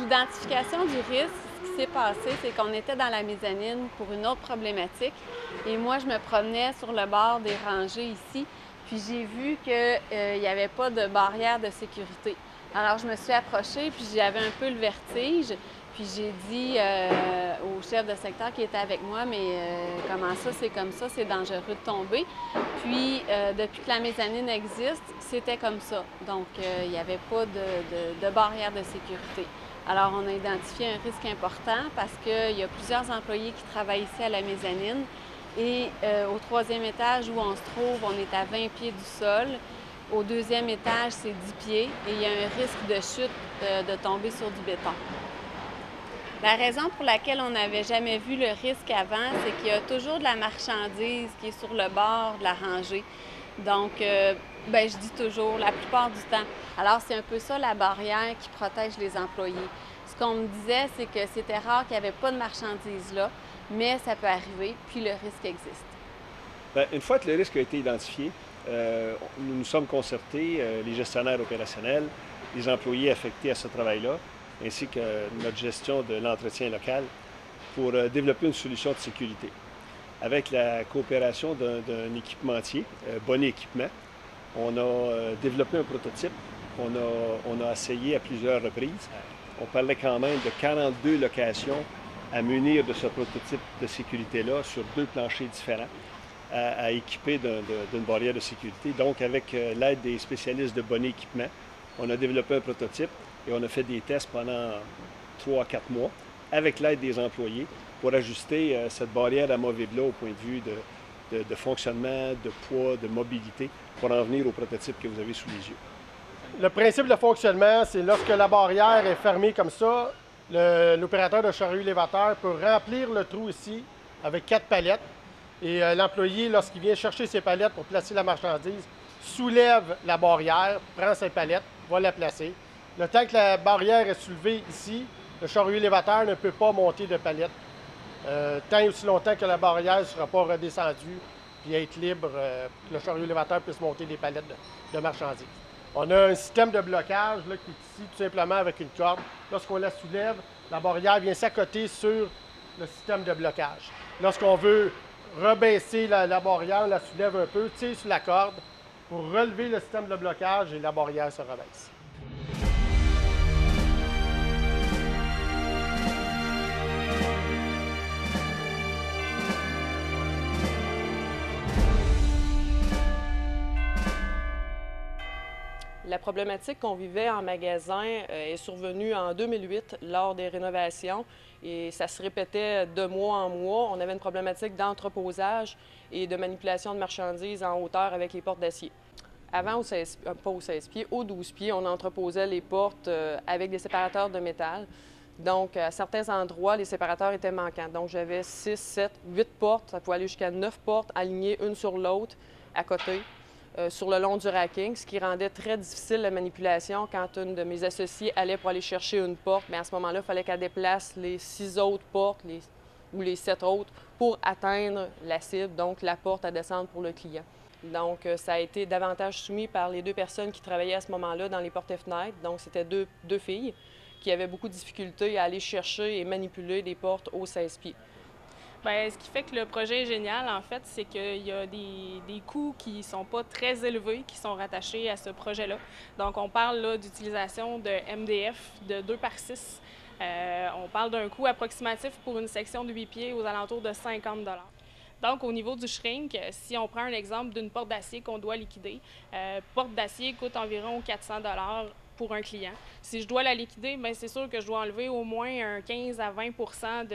l'identification du risque, ce qui s'est passé, c'est qu'on était dans la mezzanine pour une autre problématique. Et moi, je me promenais sur le bord des rangées ici, puis j'ai vu qu'il n'y avait pas de barrière de sécurité. Alors, je me suis approchée, puis j'avais un peu le vertige. Puis j'ai dit au chef de secteur qui était avec moi, mais comment ça, c'est comme ça, c'est dangereux de tomber. Puis depuis que la mezzanine existe, c'était comme ça. Donc il n'y avait pas de barrière de sécurité. Alors on a identifié un risque important parce qu'il y a plusieurs employés qui travaillent ici à la mezzanine. Et au troisième étage où on se trouve, on est à 20 pieds du sol. Au deuxième étage, c'est 10 pieds et il y a un risque de chute de tomber sur du béton. La raison pour laquelle on n'avait jamais vu le risque avant, c'est qu'il y a toujours de la marchandise qui est sur le bord de la rangée. Donc, je dis toujours, la plupart du temps. Alors, c'est un peu ça la barrière qui protège les employés. Ce qu'on me disait, c'est que c'était rare qu'il n'y avait pas de marchandise là, mais ça peut arriver, puis le risque existe. Bien, une fois que le risque a été identifié, nous nous sommes concertés, les gestionnaires opérationnels, les employés affectés à ce travail-là, ainsi que notre gestion de l'entretien local, pour développer une solution de sécurité. Avec la coopération d'un équipementier, Bonnet Équipement, on a développé un prototype qu'on a essayé à plusieurs reprises. On parlait quand même de 42 locations à munir de ce prototype de sécurité-là sur 2 planchers différents, à équiper d'une barrière de sécurité. Donc, avec l'aide des spécialistes de Bonnet Équipement, on a développé un prototype et on a fait des tests pendant 3 à 4 mois avec l'aide des employés pour ajuster cette barrière amovible-là au point de vue de fonctionnement, de poids, de mobilité, pour en venir au prototype que vous avez sous les yeux. Le principe de fonctionnement, c'est lorsque la barrière est fermée comme ça, l'opérateur de chariot élévateur peut remplir le trou ici avec 4 palettes. Et l'employé, lorsqu'il vient chercher ses palettes pour placer la marchandise, soulève la barrière, prend ses palettes, va la placer. Le temps que la barrière est soulevée ici, le chariot élévateur ne peut pas monter de palettes. Tant et aussi longtemps que la barrière ne sera pas redescendue puis être libre, que le chariot élévateur puisse monter des palettes de marchandises. On a un système de blocage là, qui est ici tout simplement avec une corde. Lorsqu'on la soulève, la barrière vient s'accoter sur le système de blocage. Lorsqu'on veut rebaisser la barrière, on la soulève un peu, tire sur la corde pour relever le système de blocage et la barrière se rebaisse. La problématique qu'on vivait en magasin est survenue en 2008 lors des rénovations et ça se répétait de mois en mois. On avait une problématique d'entreposage et de manipulation de marchandises en hauteur avec les portes d'acier. Avant, pas aux 16 pieds, aux 12 pieds, on entreposait les portes avec des séparateurs de métal. Donc, à certains endroits, les séparateurs étaient manquants. Donc, j'avais 6, 7, 8 portes. Ça pouvait aller jusqu'à 9 portes alignées une sur l'autre à côté. Sur le long du racking, ce qui rendait très difficile la manipulation quand une de mes associées allait pour aller chercher une porte. Mais à ce moment-là, il fallait qu'elle déplace les 6 autres portes ou les 7 autres pour atteindre la cible, donc la porte à descendre pour le client. Donc, ça a été davantage soumis par les 2 personnes qui travaillaient à ce moment-là dans les portes et fenêtres. Donc, c'était deux filles qui avaient beaucoup de difficultés à aller chercher et manipuler des portes aux 16 pieds. Bien, ce qui fait que le projet est génial, en fait, c'est qu'il y a des coûts qui ne sont pas très élevés qui sont rattachés à ce projet-là. Donc, on parle là d'utilisation de MDF de 2 par 6. On parle d'un coût approximatif pour une section de 8 pieds aux alentours de 50 $. Donc, au niveau du shrink, si on prend un exemple d'une porte d'acier qu'on doit liquider, porte d'acier coûte environ 400 $ pour un client. Si je dois la liquider, bien, c'est sûr que je dois enlever au moins un 15 à 20 %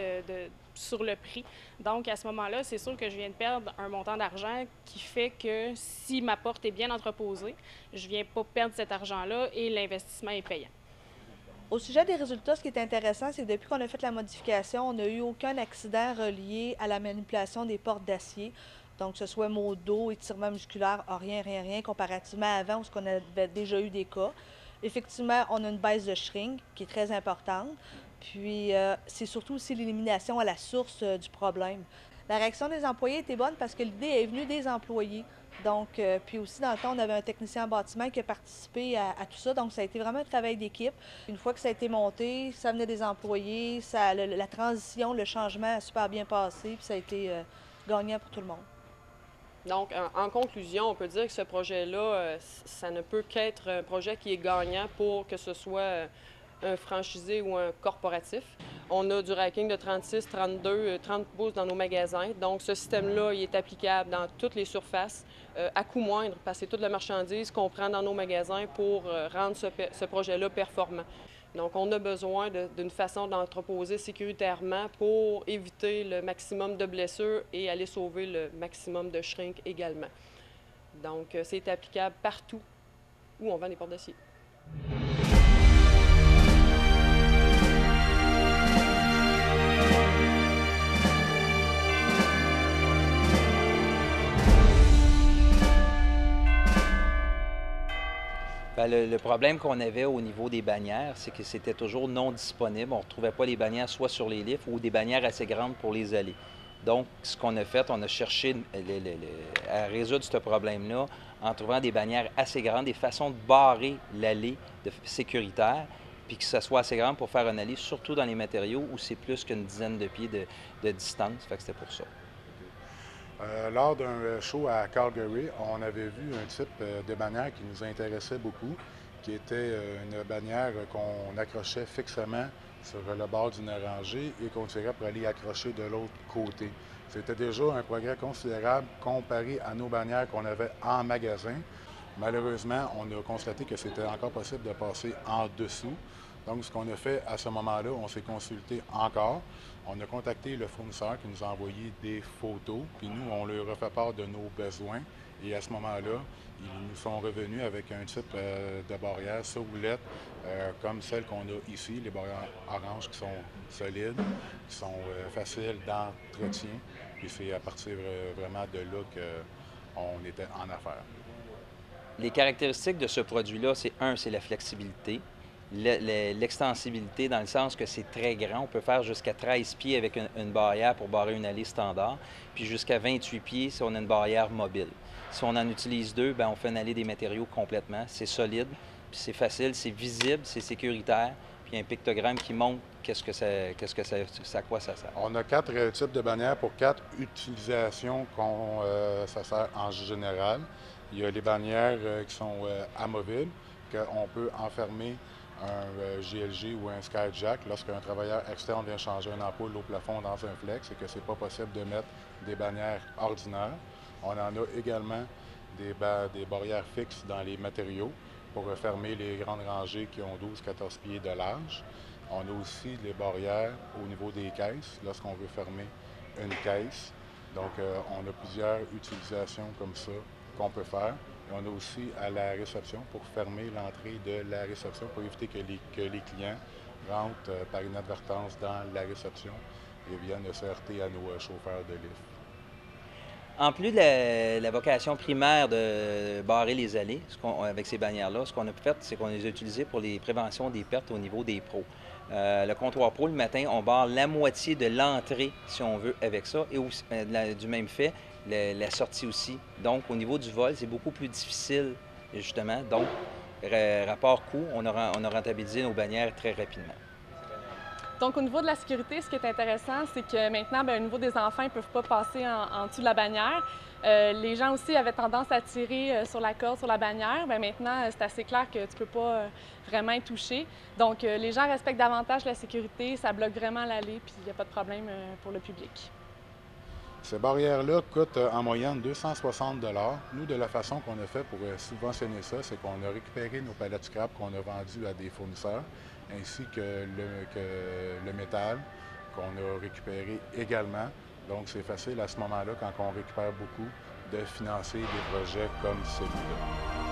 sur le prix. Donc, à ce moment-là, c'est sûr que je viens de perdre un montant d'argent qui fait que si ma porte est bien entreposée, je ne viens pas perdre cet argent-là et l'investissement est payant. Au sujet des résultats, ce qui est intéressant, c'est que depuis qu'on a fait la modification, on n'a eu aucun accident relié à la manipulation des portes d'acier. Donc, que ce soit maux de dos, étirement musculaire, rien, comparativement à avant où on avait déjà eu des cas. Effectivement, on a une baisse de shrink qui est très importante. Puis, c'est surtout aussi l'élimination à la source du problème. La réaction des employés était bonne parce que l'idée est venue des employés. Donc, puis aussi, dans le temps, on avait un technicien en bâtiment qui a participé à tout ça. Donc, ça a été vraiment un travail d'équipe. Une fois que ça a été monté, ça venait des employés, la transition, le changement a super bien passé, puis ça a été gagnant pour tout le monde. Donc, en conclusion, on peut dire que ce projet-là, ça ne peut qu'être un projet qui est gagnant pour que ce soit un franchisé ou un corporatif. On a du racking de 36, 32, 30 pouces dans nos magasins. Donc, ce système-là, il est applicable dans toutes les surfaces à coût moindre parce que c'est toute la marchandise qu'on prend dans nos magasins pour rendre ce projet-là performant. Donc, on a besoin d'une façon d'entreposer sécuritairement pour éviter le maximum de blessures et aller sauver le maximum de shrink également. Donc, c'est applicable partout où on vend des portes d'acier. Bien, le problème qu'on avait au niveau des bannières, c'est que c'était toujours non disponible. On ne retrouvait pas les bannières soit sur les lifts ou des bannières assez grandes pour les allées. Donc, ce qu'on a fait, on a cherché à résoudre ce problème-là en trouvant des bannières assez grandes, des façons de barrer l'allée sécuritaire, puis que ce soit assez grand pour faire une allée, surtout dans les matériaux où c'est plus qu'une dizaine de pieds de distance. Fait que c'était pour ça. Lors d'un show à Calgary, on avait vu un type de bannière qui nous intéressait beaucoup, qui était une bannière qu'on accrochait fixement sur le bord d'une rangée et qu'on tirait pour aller accrocher de l'autre côté. C'était déjà un progrès considérable comparé à nos bannières qu'on avait en magasin. Malheureusement, on a constaté que c'était encore possible de passer en dessous. Donc, ce qu'on a fait à ce moment-là, on s'est consulté encore. On a contacté le fournisseur qui nous a envoyé des photos, puis nous, on leur a fait part de nos besoins. Et à ce moment-là, ils nous sont revenus avec un type de barrière sur roulette, comme celle qu'on a ici, les barrières oranges qui sont solides, qui sont faciles d'entretien. Puis c'est à partir vraiment de là qu'on était en affaires. Les caractéristiques de ce produit-là, c'est la flexibilité. L'extensibilité dans le sens que c'est très grand. On peut faire jusqu'à 13 pieds avec une barrière pour barrer une allée standard, puis jusqu'à 28 pieds si on a une barrière mobile. Si on en utilise deux, bien, on fait une allée des matériaux complètement. C'est solide, puis c'est facile, c'est visible, c'est sécuritaire, puis il y a un pictogramme qui montre à quoi ça sert. On a 4 types de bannières pour 4 utilisations ça sert en général. Il y a les bannières qui sont amovibles, qu'on peut enfermer un GLG ou un Skyjack lorsqu'un travailleur externe vient changer une ampoule au plafond dans un flex et que c'est pas possible de mettre des bannières ordinaires. On en a également des barrières fixes dans les matériaux pour fermer les grandes rangées qui ont 12-14 pieds de large. On a aussi les barrières au niveau des caisses lorsqu'on veut fermer une caisse. Donc, on a plusieurs utilisations comme ça qu'on peut faire. Et on a aussi à la réception pour fermer l'entrée de la réception pour éviter que les clients rentrent par inadvertance dans la réception et viennent se heurter à nos chauffeurs de lift. En plus de la vocation primaire de barrer les allées, avec ces bannières-là, ce qu'on a fait, c'est qu'on les a utilisées pour les préventions des pertes au niveau des pros. Le comptoir pro, le matin, on barre la moitié de l'entrée, si on veut, avec ça. Et aussi, du même fait, la sortie aussi. Donc, au niveau du vol, c'est beaucoup plus difficile, justement. Donc, rapport coût, on a rentabilisé nos bannières très rapidement. Donc, au niveau de la sécurité, ce qui est intéressant, c'est que maintenant, bien, au niveau des enfants, ils ne peuvent pas passer en dessous de la bannière. Les gens aussi avaient tendance à tirer sur la corde, sur la bannière. Bien, maintenant, c'est assez clair que tu ne peux pas vraiment être touché. Donc, les gens respectent davantage la sécurité, ça bloque vraiment l'allée, puis il n'y a pas de problème pour le public. Ces barrières-là coûtent en moyenne 260 $. Nous, de la façon qu'on a fait pour subventionner ça, c'est qu'on a récupéré nos palettes scrap qu'on a vendues à des fournisseurs, ainsi que le métal qu'on a récupéré également. Donc, c'est facile à ce moment-là, quand on récupère beaucoup, de financer des projets comme celui-là.